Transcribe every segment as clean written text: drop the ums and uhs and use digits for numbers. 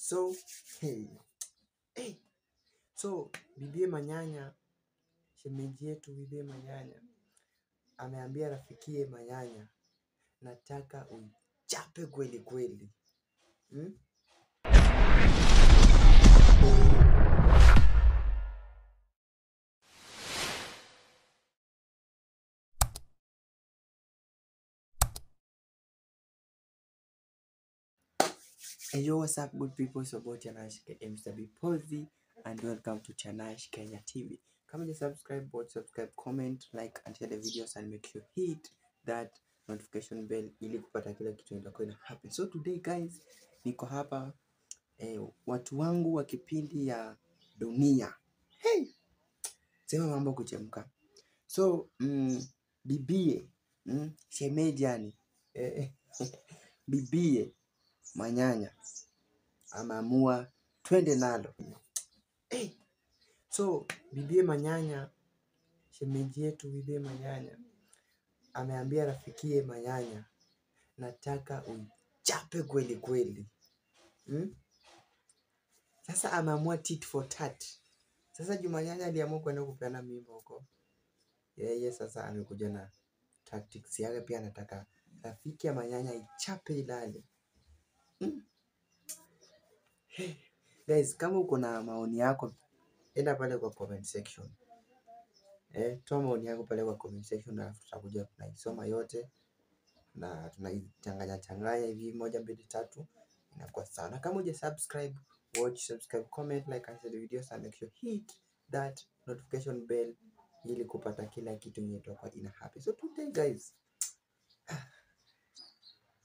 So so Bibie Manyanya, shemeji yetu Bibie Manyanya ameambia rafikie Manyanya, nataka uchape kweli kweli. Hey, yo, what's up good people? So about Chanash Mr. Bipozi and welcome to Chanash Kenya TV. Kama you subscribe, comment, like and share the videos and make sure hit that notification bell ili kupata kila kitu kinachokuwa ina happen. So today guys, niko hapa watu wangu wa kipindi ya dunia. Hey! Sema mambo kuchemka. So bibie shemeji yani Bibie Manyanya ameamua twende nalo. So Bibie Manyanya, shemeji yetu Bibie Manyanya ameambia rafikie Manyanya, nataka uchape kweli kweli. Sasa ameamua tit for tat. Sasa Manyanya aliamua kwenda kupeana mimba huko. Yeye sasa amekuja na tactics yake, pia anataka rafiki ya Manyanya ichape ilale. Guys, kama uko na maoni yako, enda pale kwa comment section. Toa maoni yako pale kwa comment section na tutakuja tunaisoma yote na tunaichanganya hivi 1 2 3 inakuwa sawa. Na kama huja subscribe, watch, subscribe, comment, like and share the videos and make sure hit that notification bell ili kupata kila kitu yenye tutakuwa ina happen. So today guys,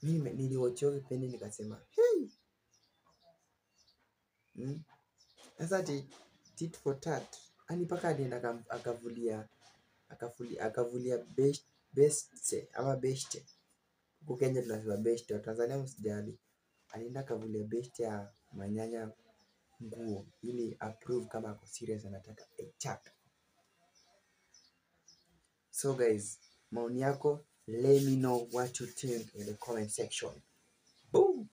mimi niliwatch kipindi nikasema hey. Sasa tit for tat. Ani paka alienda akavulia best ama best. Huko Kenya tunasema best, wa Tanzania msijali. Alienda akavulia best ya Manyanya nguo ili approve kama ako serious anataka chap. So guys, maoni yako, let me know what you think in the comment section. Boom.